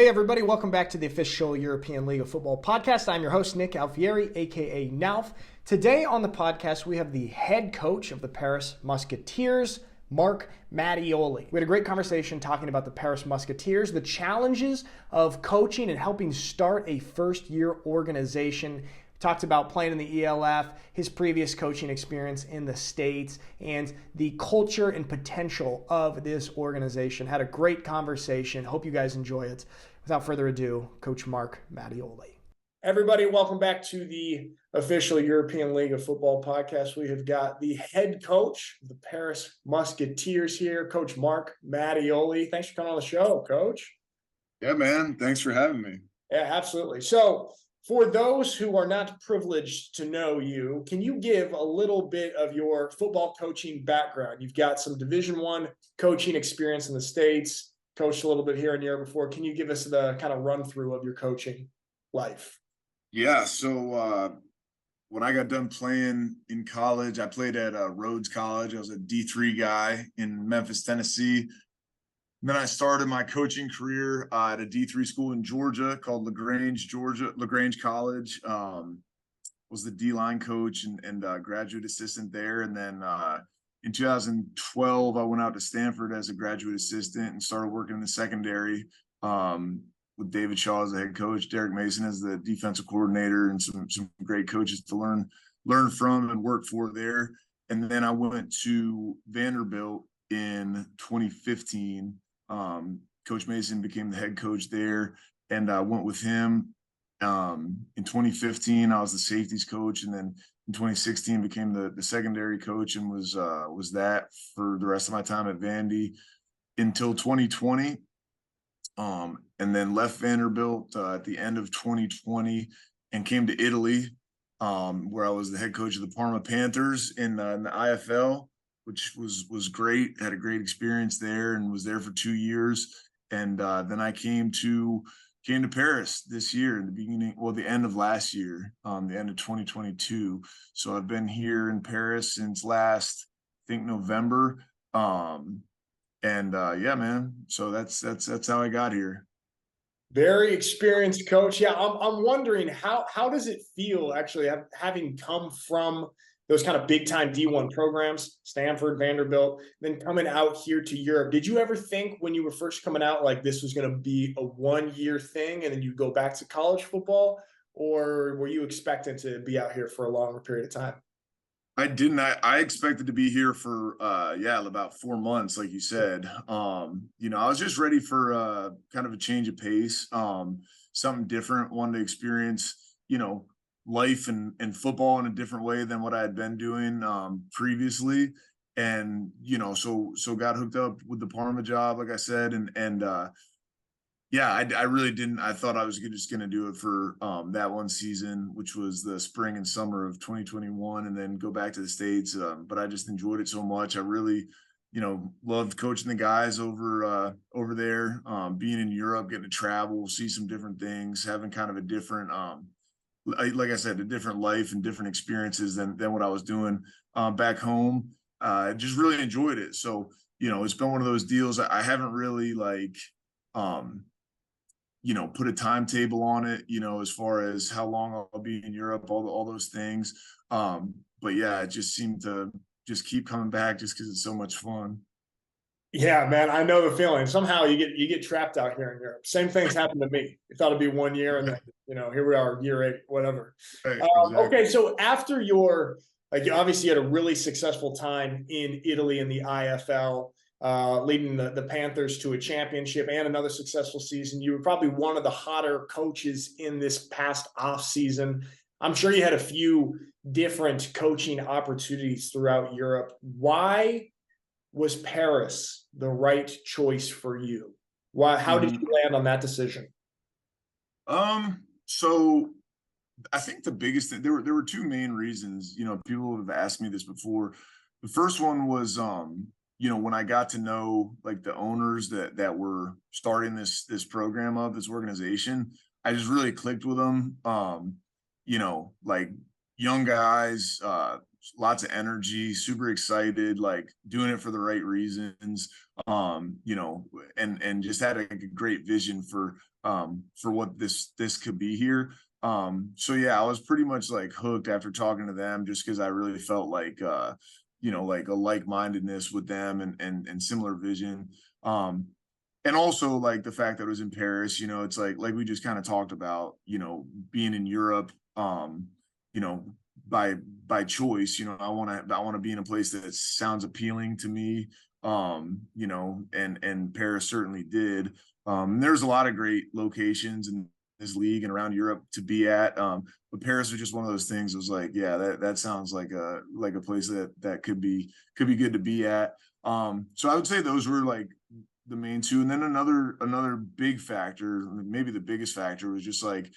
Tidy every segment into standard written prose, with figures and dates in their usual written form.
Hey everybody, welcome back to the official European League of Football podcast. I'm your host, Nick Alfieri, aka Nalf. Today on the podcast, we have the head coach of the Paris Musketeers, Marc Mattioli. We had a great conversation talking about the Paris Musketeers, the challenges of coaching and helping start a first-year organization. Talked about playing in the ELF, his previous coaching experience in the States, and the culture and potential of this organization. Had a great conversation. Hope you guys enjoy it. Without further ado, Coach Marc Mattioli. Everybody, welcome back to the official European League of Football podcast. We have got the head coach of the Paris Musketeers here, Coach Marc Mattioli. Thanks for coming on the show, Coach. Yeah, man. Thanks for having me. Yeah, absolutely. So, for those who are not privileged to know you, can you give a little bit of your football coaching background? You've got some Division I coaching experience in the States, coached a little bit here in Europe before. Can you give us the kind of run through of your coaching life? Yeah, so when I got done playing in college, I played at Rhodes College. I was a D3 guy in Memphis, Tennessee. And then I started my coaching career at a D3 school in Georgia called LaGrange College. Was the D-line coach and graduate assistant there. And then in 2012, I went out to Stanford as a graduate assistant and started working in the secondary with David Shaw as the head coach, Derek Mason as the defensive coordinator, and some great coaches to learn from and work for there. And then I went to Vanderbilt in 2015. Coach Mason became the head coach there, and I went with him. In 2015, I was the safeties coach, and then in 2016 became the secondary coach, and was that for the rest of my time at Vandy until 2020. And then left Vanderbilt at the end of 2020 and came to Italy, where I was the head coach of the Parma Panthers in the IFL, which was great. Had a great experience there and was there for 2 years. And then I came to Paris this year in the end of last year, the end of 2022. So I've been here in Paris since last, I think, November. Yeah, man. So that's how I got here. Very experienced coach. Yeah, I'm wondering how does it feel actually having come from those kind of big time D1 programs, Stanford, Vanderbilt, then coming out here to Europe? Did you ever think when you were first coming out like this was going to be a 1-year thing and then you go back to college football, or were you expecting to be out here for a longer period of time? I didn't. I expected to be here for about 4 months, like you said. I was just ready for kind of a change of pace, something different, wanted to experience, life and football in a different way than what I had been doing previously. And, so got hooked up with the Parma job, like I said, I really didn't. I thought I was just going to do it for that one season, which was the spring and summer of 2021, and then go back to the States. But I just enjoyed it so much. I really, loved coaching the guys over there, being in Europe, getting to travel, see some different things, having kind of a different, like I said, a different life and different experiences than what I was doing back home. Just really enjoyed it. So, it's been one of those deals. I haven't really put a timetable on it, as far as how long I'll be in Europe, all those things. But yeah, it just seemed to just keep coming back just because it's so much fun. Yeah, man, I know the feeling. Somehow you get trapped out here in Europe. Same things happened to me. I thought it'd be 1 year, and then here we are, year 8, whatever. Right, exactly. Okay, so after you obviously had a really successful time in Italy in the IFL. Leading the Panthers to a championship and another successful season. You were probably one of the hotter coaches in this past off season. I'm sure you had a few different coaching opportunities throughout Europe. Why was Paris the right choice for you? How did you land on that decision? So I think the biggest thing, there were 2 main reasons. People have asked me this before. The first one was when I got to know like the owners that were starting this program of this organization, I just really clicked with them. Like young guys, lots of energy, super excited, like doing it for the right reasons, and just had a great vision for for what this could be here. So yeah, I was pretty much like hooked after talking to them, just because I really felt like like a like-mindedness with them, and similar vision. And also like the fact that it was in Paris, it's like we just kind of talked about, being in Europe, you know, by choice. I want to be in a place that sounds appealing to me. And Paris certainly did. There's a lot of great locations in this league and around Europe to be at. But Paris was just one of those things. It was like, yeah, that sounds like a place that could be good to be at. So I would say those were like the main two. And then another big factor, maybe the biggest factor, was just like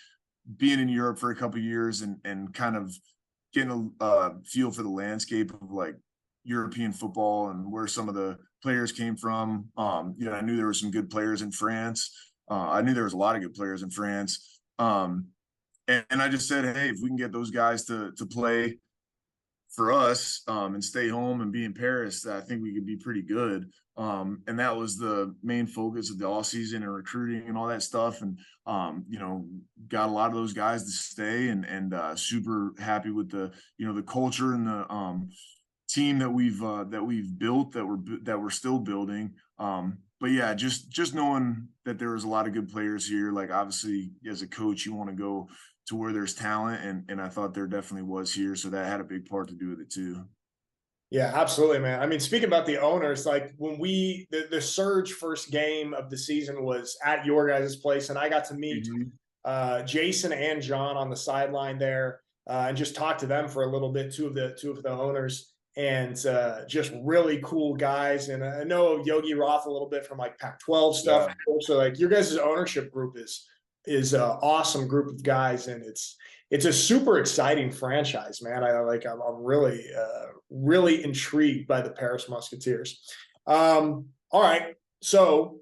being in Europe for a couple of years, and kind of getting a feel for the landscape of like European football and where some of the players came from. I knew there were some good players in France. I knew there was a lot of good players in France. And I just said, hey, if we can get those guys to play for us, and stay home and be in Paris, I think we could be pretty good. And that was the main focus of the off season and recruiting and all that stuff. And got a lot of those guys to stay, and super happy with the the culture and the team that we've built, that we're still building. But yeah, just knowing that there was a lot of good players here. Like, obviously, as a coach, you want to go to where there's talent, and I thought there definitely was here, so that had a big part to do with it too. Yeah, absolutely, man. I mean, speaking about the owners, like when the Surge first game of the season was at your guys' place, and I got to meet Jason and John on the sideline there, and just talk to them for a little bit, two of the owners, and just really cool guys. And I know Yogi Roth a little bit from like Pac-12 stuff. Yeah. So like your guys' ownership group is an awesome group of guys, and it's a super exciting franchise, man. I'm really intrigued by the Paris Musketeers. All right, so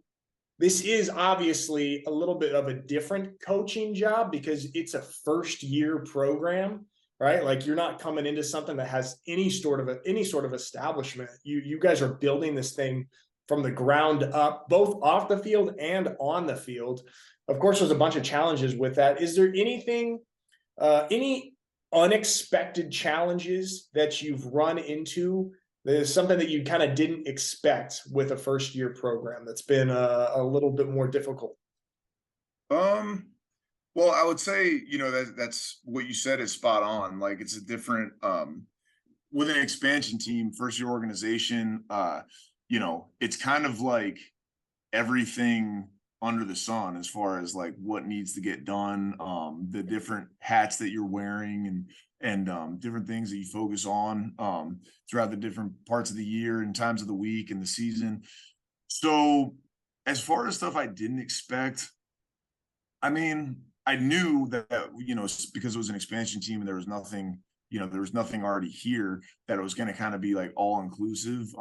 this is obviously a little bit of a different coaching job because it's a first year program, right? Like, you're not coming into something that has any sort of establishment. You guys are building this thing from the ground up, both off the field and on the field. Of course, there's a bunch of challenges with that. Is there any unexpected challenges that you've run into? There's something that you kind of didn't expect with a first year program that's been a little bit more difficult. Well, I would say, that's what you said is spot on. Like, it's a different, with an expansion team, first year organization, it's kind of like everything under the sun as far as like what needs to get done, the different hats that you're wearing, and different things that you focus on throughout the different parts of the year and times of the week and the season. So as far as stuff I didn't expect, I mean, I knew that, because it was an expansion team and there was nothing already here, that it was going to kind of be like all inclusive.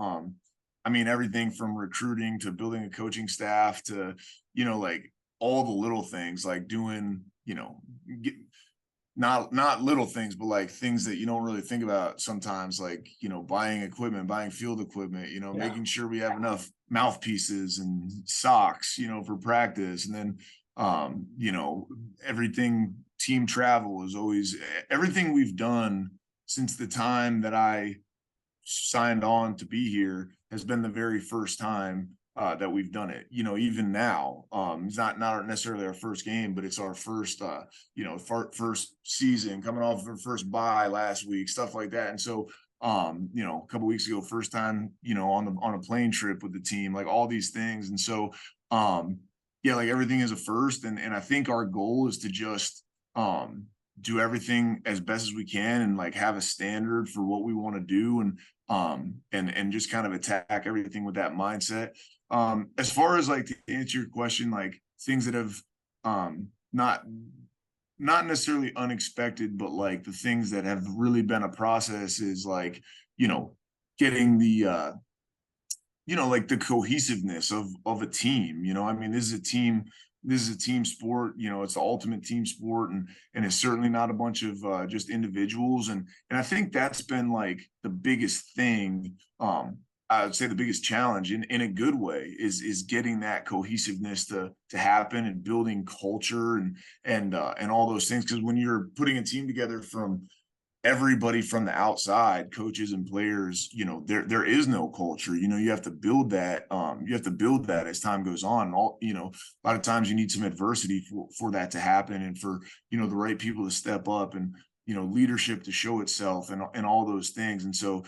I mean, everything from recruiting to building a coaching staff to, like all the little things, like doing, not little things, but like things that you don't really think about sometimes, like, buying equipment, buying field equipment, making sure we have enough mouthpieces and socks, for practice. And then, everything, team travel is always, everything we've done since the time that I signed on to be here has been the very first time that we've done it. Even now, it's not necessarily our first game, but it's our first first season, coming off of our first bye last week, stuff like that. And so a couple weeks ago, first time on a plane trip with the team, like all these things. And so yeah, like everything is a first, and I think our goal is to just do everything as best as we can, and like have a standard for what we want to do, and just kind of attack everything with that mindset. As far as like, to answer your question, like things that have not necessarily unexpected, but like the things that have really been a process is like, getting the like the cohesiveness of a team. I mean, this is a team sport. It's the ultimate team sport, and it's certainly not a bunch of just individuals. And I think that's been like the biggest thing I would say the biggest challenge in a good way is getting that cohesiveness to happen and building culture and all those things. Because when you're putting a team together from everybody from the outside, coaches and players, there is no culture. You have to build that. You have to build that as time goes on. And a lot of times you need some adversity for that to happen, and for the right people to step up, and leadership to show itself, and all those things. And so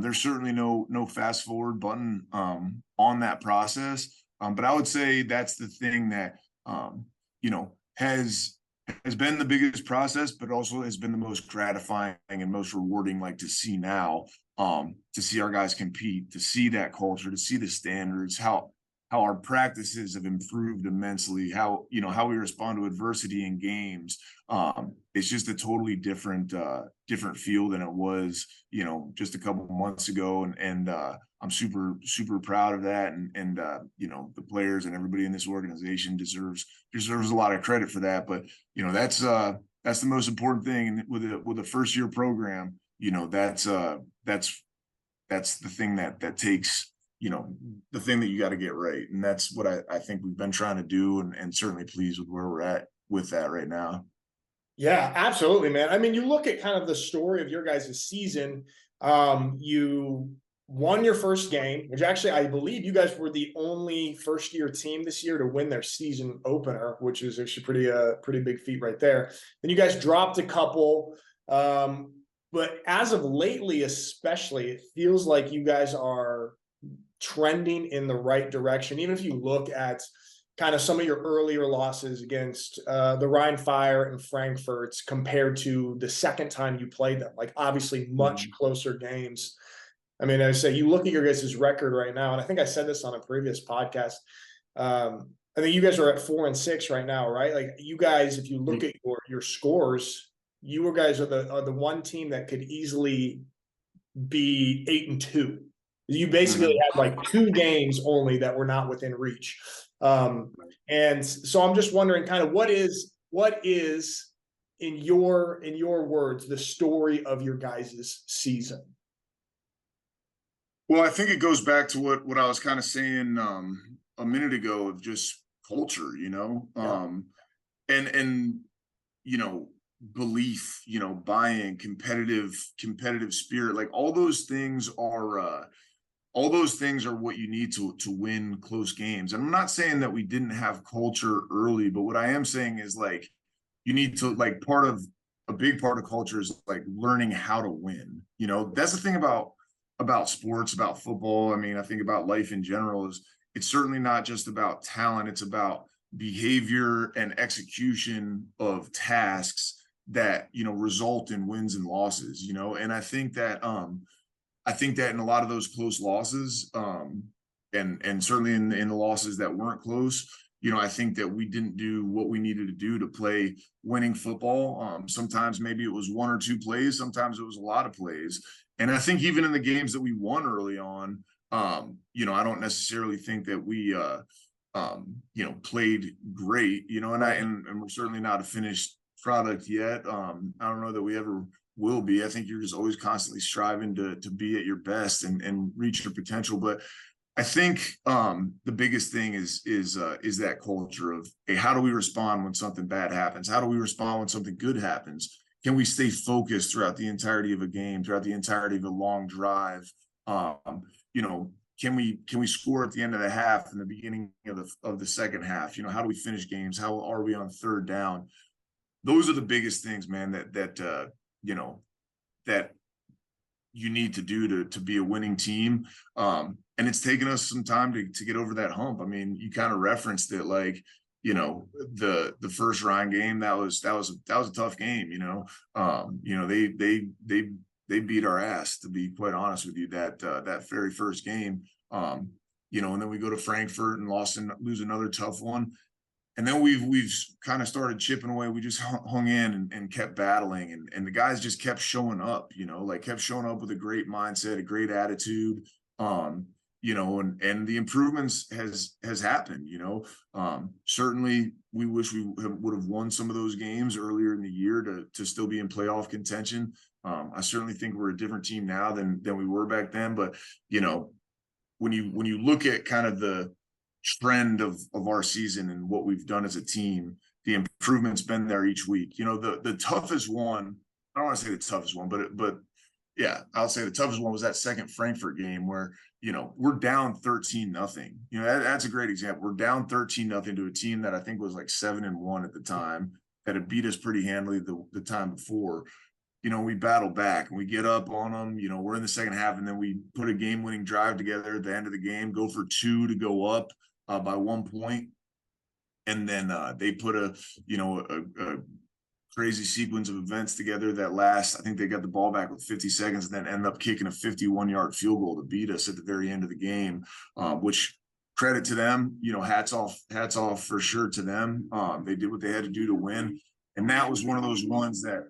there's certainly no fast forward button on that process. But I would say that's the thing that has been the biggest process, but also has been the most gratifying and most rewarding, like to see now, to see our guys compete, to see that culture, to see the standards, how our practices have improved immensely, how we respond to adversity in games. It's just a totally different feel than it was, just a couple of months ago. And I'm super, super proud of that. And the players and everybody in this organization deserves a lot of credit for that. But, that's the most important thing. And with a first year program, that's the thing that takes, the thing that you got to get right. And that's what I think we've been trying to do, and certainly pleased with where we're at with that right now. Yeah, absolutely, man. I mean, you look at kind of the story of your guys' season. You won your first game, which actually I believe you guys were the only first-year team this year to win their season opener, which is actually pretty big feat right there. Then you guys dropped a couple, but as of lately, especially, it feels like you guys are trending in the right direction. Even if you look at kind of some of your earlier losses against the Rhein Fire and Frankfurt compared to the second time you played them, like obviously much closer games. I mean, I say you look at your guys' record right now, and I think I said this on a previous podcast. I think you guys are at 4-6 right now, right? Like you guys, if you look at your scores, you guys are the one team that could easily be 8-2. You basically had like 2 games only that were not within reach. And so I'm just wondering kind of what is in your words, the story of your guys' season? Well, I think it goes back to what I was kind of saying a minute ago, of just culture, and belief, buy-in, competitive spirit, like all those things are what you need to win close games. And I'm not saying that we didn't have culture early, but what I am saying is, like, you need to, like, a big part of culture is like learning how to win. That's the thing about sports, about football. I mean, I think about life in general, is it's certainly not just about talent. It's about behavior and execution of tasks that, result in wins and losses, and I think that in a lot of those close losses, and certainly in the losses that weren't close, I think that we didn't do what we needed to do to play winning football. Sometimes maybe it was 1 or 2 plays, sometimes it was a lot of plays. And I think even in the games that we won early on, I don't necessarily think that we played great, and we're certainly not a finished product yet. I don't know that we ever will be. I think you're just always constantly striving to be at your best and reach your potential. But I think the biggest thing is that culture of, hey, how do we respond when something bad happens? How do we respond when something good happens? Can we stay focused throughout the entirety of a game, throughout the entirety of a long drive? Can we score at the end of the half and the beginning of the second half? How do we finish games? How are we on third down? Those are the biggest things, man, that you need to do to be a winning team. And it's taken us some time to get over that hump. I mean, you kind of referenced it, like, the first Ryan game, that was a tough game. They beat our ass, to be quite honest with you, that very first game. And then we go to Frankfurt and lose another tough one. And then we've kind of started chipping away. We just hung in and kept battling, and the guys just kept showing up, kept showing up with a great mindset, a great attitude, and the improvements has happened. Certainly we wish we would have won some of those games earlier in the year to still be in playoff contention. I certainly think we're a different team now than we were back then, but when you look at kind of the trend of our season and what we've done as a team, the improvement's been there each week. You know, the toughest one, I don't want to say the toughest one, but yeah, I'll say the toughest one was that second Frankfurt game where, you know, we're down 13-0. You know, that's a great example. We're down 13-0 to a team that I think was like 7-1 at the time, that had beat us pretty handily the time before. You know, we battle back and we get up on them. You know, we're in the second half, and then we put a game-winning drive together at the end of the game, go for 2 to go up by 1 point. And then they put a crazy sequence of events together that last, I think they got the ball back with 50 seconds and then end up kicking a 51-yard field goal to beat us at the very end of the game, which credit to them, you know, hats off for sure to them. They did what they had to do to win. And that was one of those ones that,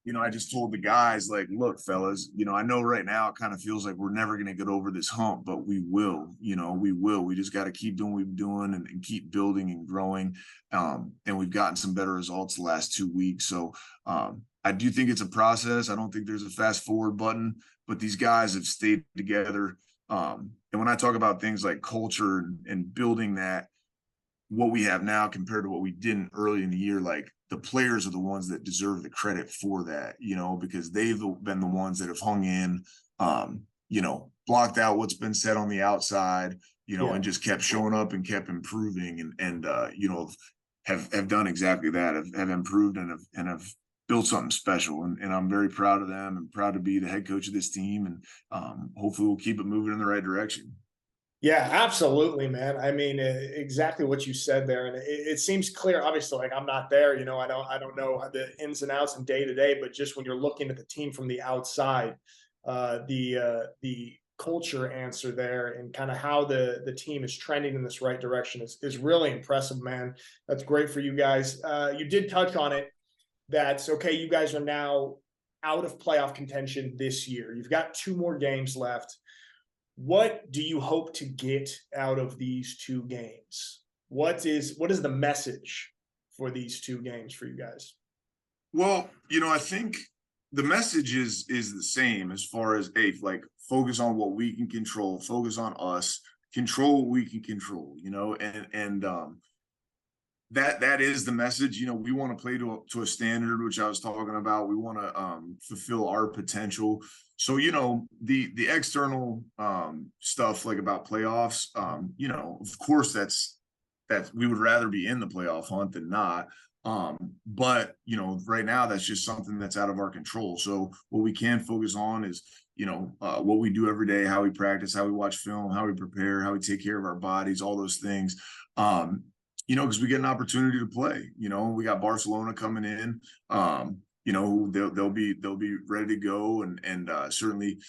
you know, I just told the guys, like, look, fellas, you know, I know right now it kind of feels like we're never going to get over this hump, but we will, you know, we will. We just got to keep doing what we've been doing and keep building and growing. And we've gotten some better results the last 2 weeks. So I do think it's a process. I don't think there's a fast forward button, but these guys have stayed together. And when I talk about things like culture and building that, what we have now compared to what we didn't early in the year, like, the players are the ones that deserve the credit for that, you know, because they've been the ones that have hung in, you know, blocked out what's been said on the outside, you know, and just kept showing up and kept improving and you know, have done exactly that, have improved and have built something special. And I'm very proud of them and proud to be the head coach of this team. And hopefully we'll keep it moving in the right direction. Yeah, absolutely, man. I mean, exactly what you said there, and it seems clear. Obviously, like, I'm not there, you know, I don't know the ins and outs and day to day, but just when you're looking at the team from the outside, the culture answer there and kind of how the team is trending in this right direction is really impressive, man. That's great for you guys. You did touch on it. That's okay. You guys are now out of playoff contention this year. You've got 2 more games left. What do you hope to get out of these 2 games? What is the message for these 2 games for you guys? Well, you know, I think the message is the same as far as, hey, like, focus on what we can control, focus on us, control what we can control, you know, and that is the message. You know, we want to play to a standard, which I was talking about. We want to fulfill our potential. So, you know, the external stuff, like about playoffs, you know, of course that we would rather be in the playoff hunt than not. But, you know, right now that's just something that's out of our control. So what we can focus on is, you know, what we do every day, how we practice, how we watch film, how we prepare, how we take care of our bodies, all those things. You know, because we get an opportunity to play. You know, we got Barcelona coming in. You know, they'll be ready to go and certainly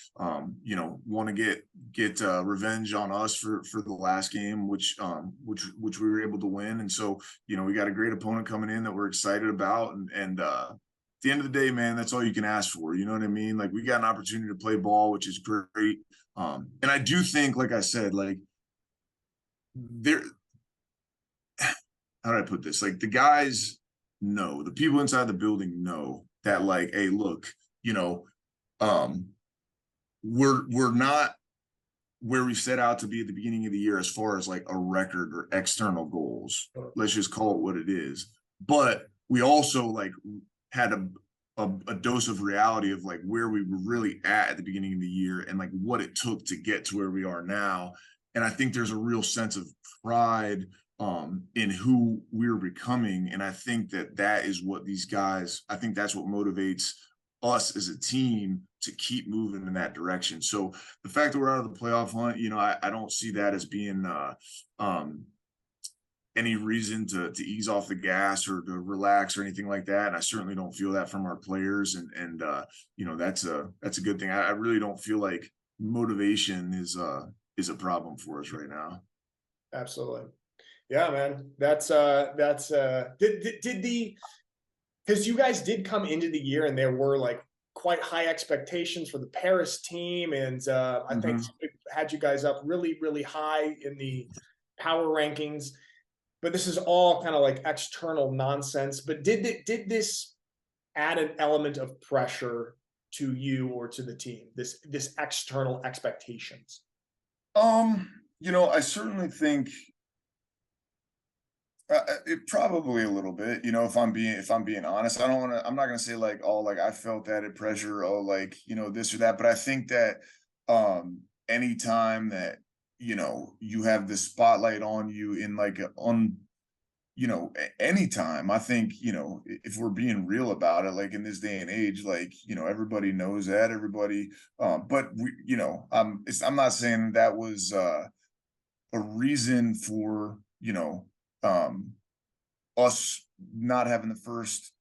you know, want to get revenge on us for the last game, which we were able to win. And so, you know, we got a great opponent coming in that we're excited about. And at the end of the day, man, that's all you can ask for. You know what I mean? Like, we got an opportunity to play ball, which is great. And I do think, like I said, like, there. How do I put this? Like, the guys know, the people inside the building know that, like, hey, look, you know, we're not where we set out to be at the beginning of the year as far as like a record or external goals. Let's just call it what it is. But we also, like, had a dose of reality of, like, where we were really at the beginning of the year and, like, what it took to get to where we are now. And I think there's a real sense of pride in who we're becoming. And I think that is what these guys, I think that's what motivates us as a team to keep moving in that direction. So the fact that we're out of the playoff hunt, you know, I don't see that as being any reason to ease off the gas or to relax or anything like that. And I certainly don't feel that from our players. And you know, that's a good thing. I really don't feel like motivation is a problem for us right now. Absolutely. Yeah, man. That's did the, because you guys did come into the year and there were like quite high expectations for the Paris team, and I think it had you guys up really, really high in the power rankings. But this is all kind of like external nonsense. But did this add an element of pressure to you or to the team? This external expectations? I certainly think it probably a little bit, if I'm being honest. I'm not gonna say like, oh, like I felt added pressure, oh, like, this or that. But I think that anytime that, you have the spotlight on you in like anytime, I think, if we're being real about it, like in this day and age, like, everybody knows that, everybody, but I'm not saying that was a reason for, um, us not having the first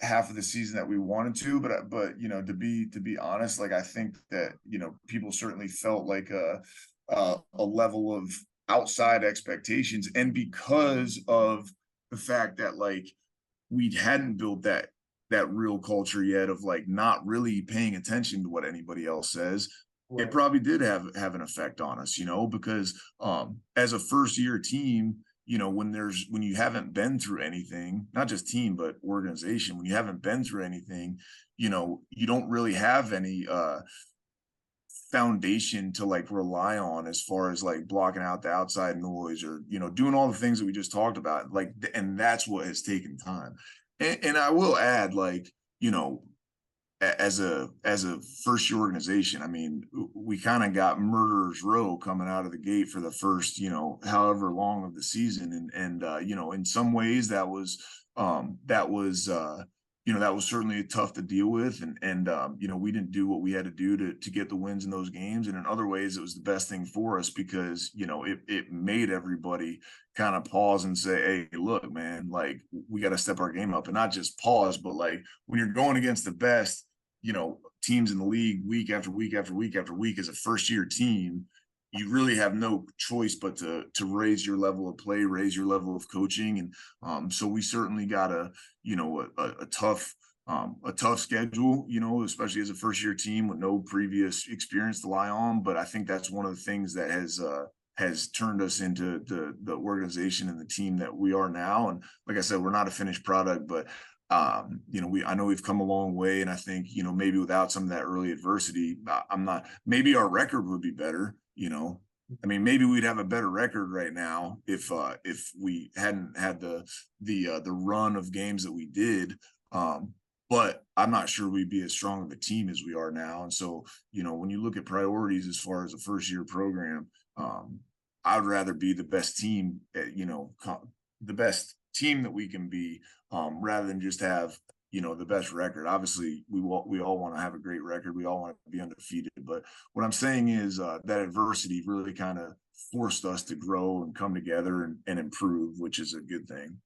half of the season that we wanted to, but to be honest, like I think that people certainly felt like a level of outside expectations, and because of the fact that like we hadn't built that real culture yet of like not really paying attention to what anybody else says. It Right. probably did have an effect on us, because as a first year team, when you haven't been through anything, not just team but organization, when you haven't been through anything, you don't really have any foundation to like rely on as far as like blocking out the outside noise, or doing all the things that we just talked about, like, and that's what has taken time. And I will add, like, as a first year organization, I mean, we kind of got murderers row coming out of the gate for the first, however long of the season. And in some ways that was certainly tough to deal with. And we didn't do what we had to do to get the wins in those games. And in other ways, it was the best thing for us, because, it made everybody kind of pause and say, hey, look, man, like we got to step our game up, and not just pause, but like when you're going against the best, teams in the league week after week after week after week as a first year team, you really have no choice but to raise your level of play, raise your level of coaching. And so we certainly got a tough schedule, especially as a first year team with no previous experience to lie on. But I think that's one of the things that has turned us into the organization and the team that we are now. And like I said, we're not a finished product, but I know we've come a long way. And I think, maybe without some of that early adversity, I'm not, maybe our record would be better. I mean, maybe we'd have a better record right now if we hadn't had the run of games that we did. But I'm not sure we'd be as strong of a team as we are now. And so, when you look at priorities as far as a first year program, I would rather be the best team, the best team that we can be, rather than just have, the best record. Obviously, we all want to have a great record. We all want to be undefeated. But what I'm saying is that adversity really kind of forced us to grow and come together and improve, which is a good thing.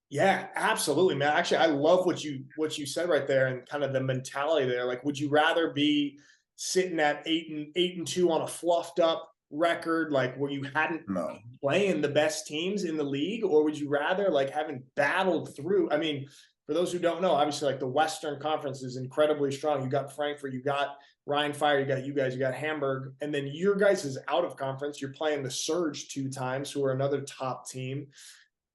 Yeah, absolutely, man. Actually, I love what you said right there, and kind of the mentality there. Like, would you rather be sitting at 8-2 on a fluffed up record, like where you hadn't No, playing the best teams in the league, or would you rather like having battled through? I mean, for those who don't know, obviously, like the Western Conference is incredibly strong. You got Frankfurt, you got Ryan Fire, you got you guys, you got Hamburg, and then your guys is out of conference. You're playing the Surge 2 times, who are another top team.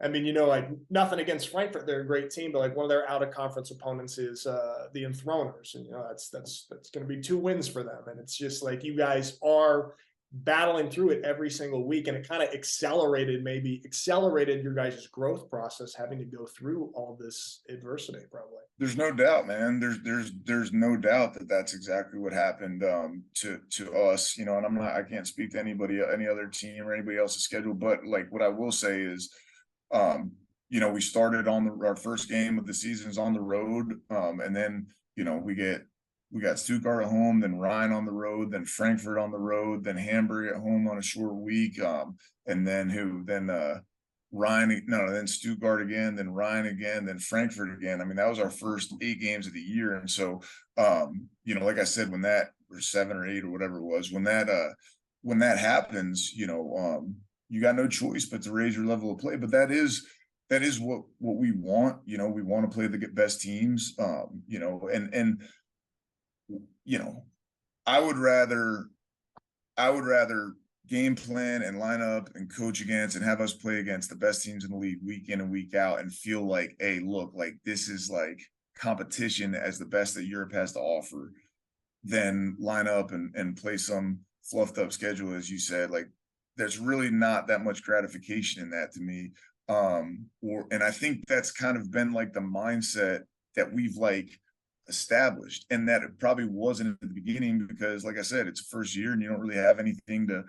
I mean, like nothing against Frankfurt, they're a great team, but like one of their out of conference opponents is the Enthroners, and that's going to be 2 wins for them, and it's just like you guys are battling through it every single week, and it kind of accelerated your guys' growth process, having to go through all this adversity, probably. there's no doubt, man. There's no doubt that that's exactly what happened to us, and I can't speak to any other team or anybody else's schedule, but like what I will say is, we started on our first game of the seasons on the road, and then we got Stuttgart at home, then Ryan on the road, then Frankfurt on the road, then Hamburg at home on a short week, and then Ryan, no, then Stuttgart again, then Ryan again, then Frankfurt again. I mean, that was our first 8 games of the year, and so like I said, when that, or 7 or 8 or whatever it was, when that happens, you got no choice but to raise your level of play. But that is what we want. We want to play the best teams. And I would rather game plan and line up and coach against and have us play against the best teams in the league week in and week out, and feel like, hey, look, like this is like competition as the best that Europe has to offer, than line up and play some fluffed up schedule, as you said. Like, there's really not that much gratification in that to me. And I think that's kind of been like the mindset that we've like established, and that it probably wasn't at the beginning, because like I said, it's first year and you don't really have anything to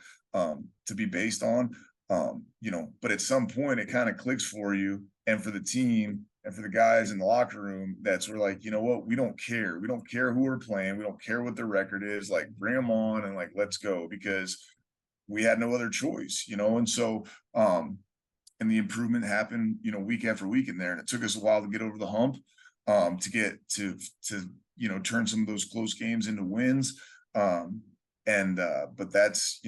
be based on. But at some point it kind of clicks for you and for the team and for the guys in the locker room, that's we're like, you know what, we don't care. We don't care who we're playing. We don't care what their record is. Like, bring them on and like, let's go, because we had no other choice, and so and the improvement happened, week after week in there. And it took us a while to get over the hump, to get to turn some of those close games into wins. But that's,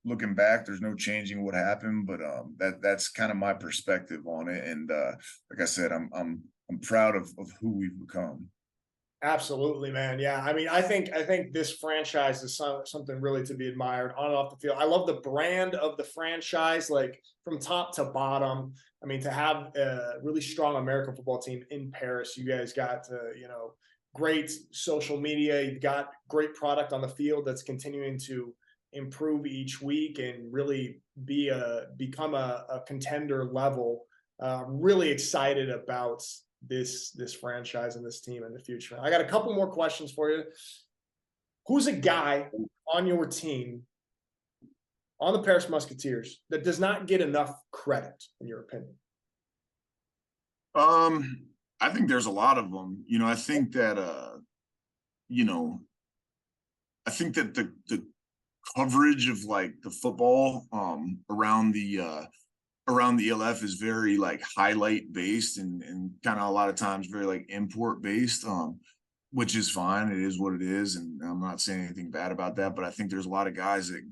looking back, there's no changing what happened, but that's kind of my perspective on it. And like I said, I'm proud of who we've become. Absolutely, man. Yeah, I mean, I think this franchise is something really to be admired on and off the field. I love the brand of the franchise, like from top to bottom. I mean, to have a really strong American football team in Paris, you guys got great social media. You've got great product on the field that's continuing to improve each week and really become a contender level. Really excited about this franchise and this team in the future. I got a couple more questions for you. Who's a guy on your team, on the Paris Musketeers, that does not get enough credit, in your opinion? I think there's a lot of them. I think that I think that the coverage of like the football around the ELF is very like highlight based, and kind of a lot of times very like import based, which is fine. It is what it is, and I'm not saying anything bad about that. But I think there's a lot of guys that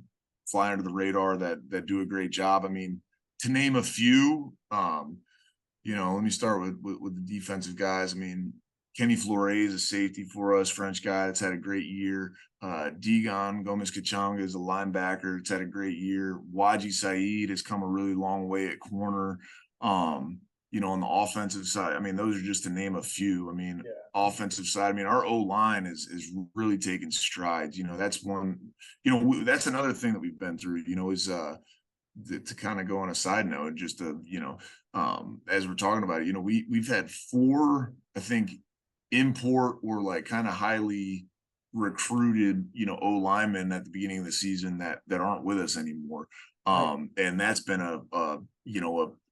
fly under the radar that do a great job. I mean, to name a few, let me start with the defensive guys. I mean, Kenny Flores is a safety for us, French guy that's had a great year. Digon Gomez-Kachanga is a linebacker that's had a great year. Waji Saeed has come a really long way at corner. On the offensive side, I mean, those are just to name a few. I mean, offensive side, I mean, our O-line is really taking strides. That's one, that's another thing that we've been through, is to kind of go on a side note, just to, as we're talking about it, we've had 4, I think, import or like kind of highly recruited, O linemen at the beginning of the season that aren't with us anymore. And that's been a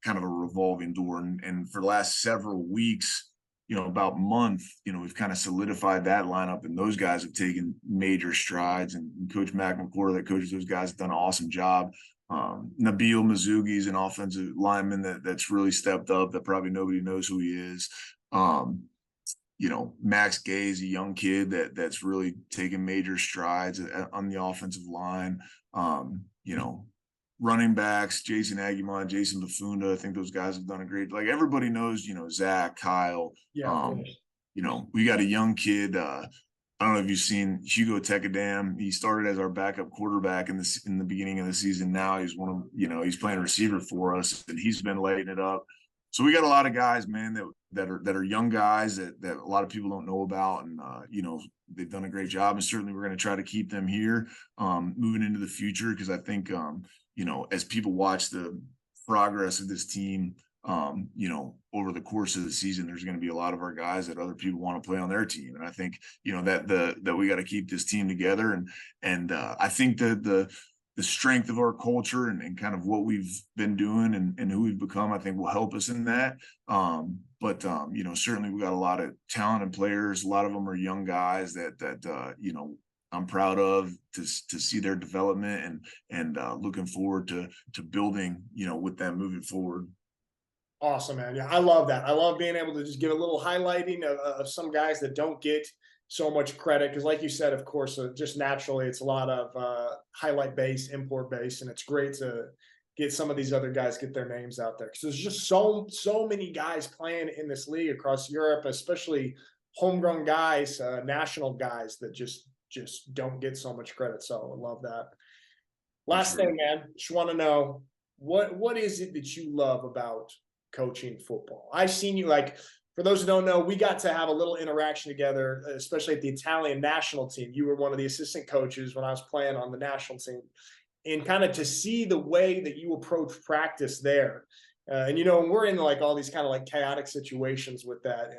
kind of a revolving door. And for the last several weeks, about month, we've kind of solidified that lineup, and those guys have taken major strides. And Coach Mac McCord, that coaches those guys, have done an awesome job. Nabil Mizugi is an offensive lineman that's really stepped up, that probably nobody knows who he is. Max Gay is a young kid that's really taken major strides on the offensive line. Running backs, Jason Aguiman, Jason Bafunda, I think those guys have done a great, like everybody knows, Zach, Kyle. Yeah. We got a young kid. I don't know if you've seen Hugo Tekadam. He started as our backup quarterback in the beginning of the season. Now he's he's playing receiver for us, and he's been lighting it up. So we got a lot of guys, man, that are young guys that a lot of people don't know about, and they've done a great job. And certainly we're going to try to keep them here moving into the future, because I think as people watch the progress of this team, over the course of the season, there's going to be a lot of our guys that other people want to play on their team. And I think, that we got to keep this team together. And I think that the strength of our culture and kind of what we've been doing and who we've become, I think will help us in that. But certainly we got a lot of talented players. A lot of them are young guys that I'm proud of to see their development, and looking forward to building, with them moving forward. Awesome, man. Yeah, I love that. I love being able to just give a little highlighting of some guys that don't get so much credit, because like you said, of course, just naturally it's a lot of highlight base, import base, and it's great to get some of these other guys, get their names out there, because there's just so many guys playing in this league across Europe, especially homegrown guys, national guys that just don't get so much credit. So I love that. Last thing, man, just want to know, what is it that you love about coaching football? I've seen you, like, for those who don't know, we got to have a little interaction together, especially at the Italian national team. You were one of the assistant coaches when I was playing on the national team, and kind of to see the way that you approach practice there. And, we're in like all these kind of like chaotic situations with that.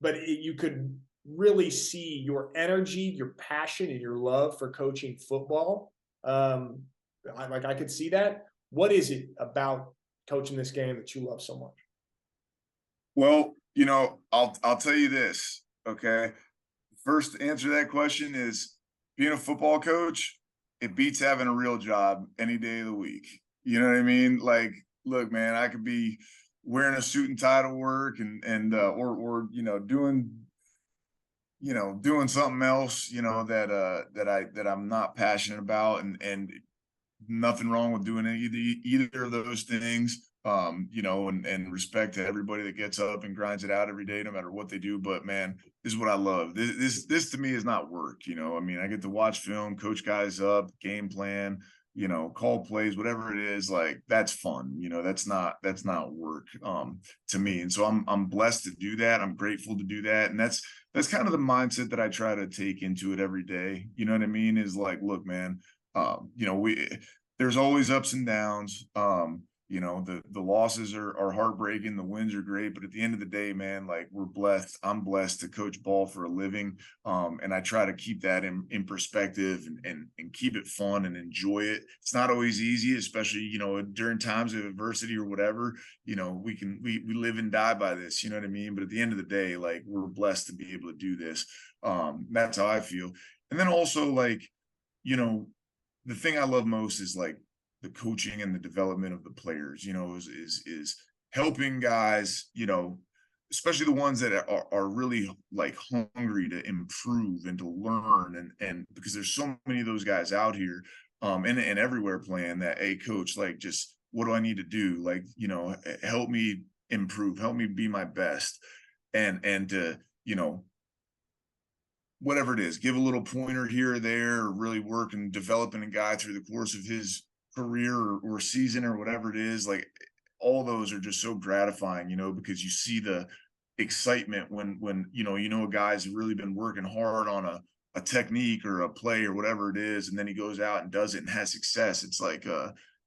And you could really see your energy, your passion, and your love for coaching football. I could see that. What is it about coaching this game that you love so much? Well, I'll tell you this, okay? First answer to that question is being a football coach, it beats having a real job any day of the week. You know what I mean? Like, look, man, I could be wearing a suit and tie to work or doing something else, that I'm not passionate about, and nothing wrong with doing either of those things. And respect to everybody that gets up and grinds it out every day, no matter what they do. But man, this is what I love. This to me is not work. I mean, I get to watch film, coach guys up, game plan, call plays, whatever it is. Like, that's fun. That's not work to me. And so I'm blessed to do that. I'm grateful to do that. And that's kind of the mindset that I try to take into it every day. You know what I mean? Is like, look, man, there's always ups and downs. The losses are heartbreaking, the wins are great, but at the end of the day, man, like, we're blessed. I'm blessed to coach ball for a living. And I try to keep that in perspective and keep it fun and enjoy it. It's not always easy, especially, during times of adversity or whatever. We live and die by this, you know what I mean? But at the end of the day, like, we're blessed to be able to do this. That's how I feel. And then also, like, the thing I love most is like the coaching and the development of the players, is helping guys, especially the ones that are really like hungry to improve and to learn. And because there's so many of those guys out here, and everywhere playing that, hey, coach, like, just what do I need to do? Like, help me improve, help me be my best. And whatever it is, give a little pointer here or there, or really work and developing a guy through the course of his career or season or whatever it is. Like, all those are just so gratifying, because you see the excitement when a guy's really been working hard on a technique or a play or whatever it is, and then he goes out and does it and has success. It's like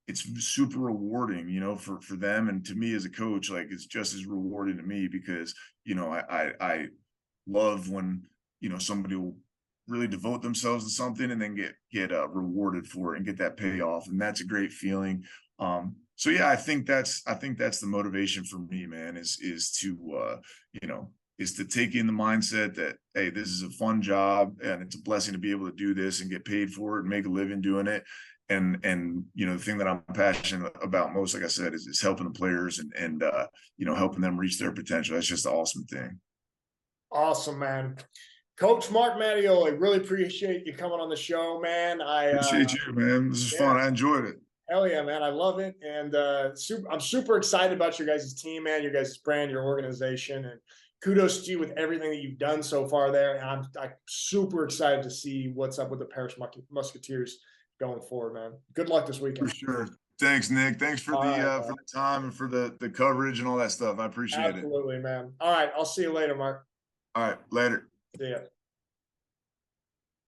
it's super rewarding, for them. And to me as a coach, like, it's just as rewarding to me, because I love when somebody will really devote themselves to something and then get rewarded for it and get that payoff. And that's a great feeling. So yeah, I think that's the motivation for me, man, is to take in the mindset that, hey, this is a fun job and it's a blessing to be able to do this and get paid for it and make a living doing it. And the thing that I'm passionate about most, like I said, is helping the players and helping them reach their potential. That's just an awesome thing. Awesome, man. Coach Marc Mattioli, really appreciate you coming on the show, man. I appreciate you, man. This is fun. I enjoyed it. Hell yeah, man. I love it. And I'm super excited about your guys' team, man, your guys' brand, your organization. And kudos to you with everything that you've done so far there. And I'm super excited to see what's up with the Paris Musketeers going forward, man. Good luck this weekend. For sure. Thanks, Nick. Thanks for the time and for the coverage and all that stuff. I appreciate it. Absolutely, man. All right. I'll see you later, Marc. All right. Later. See ya.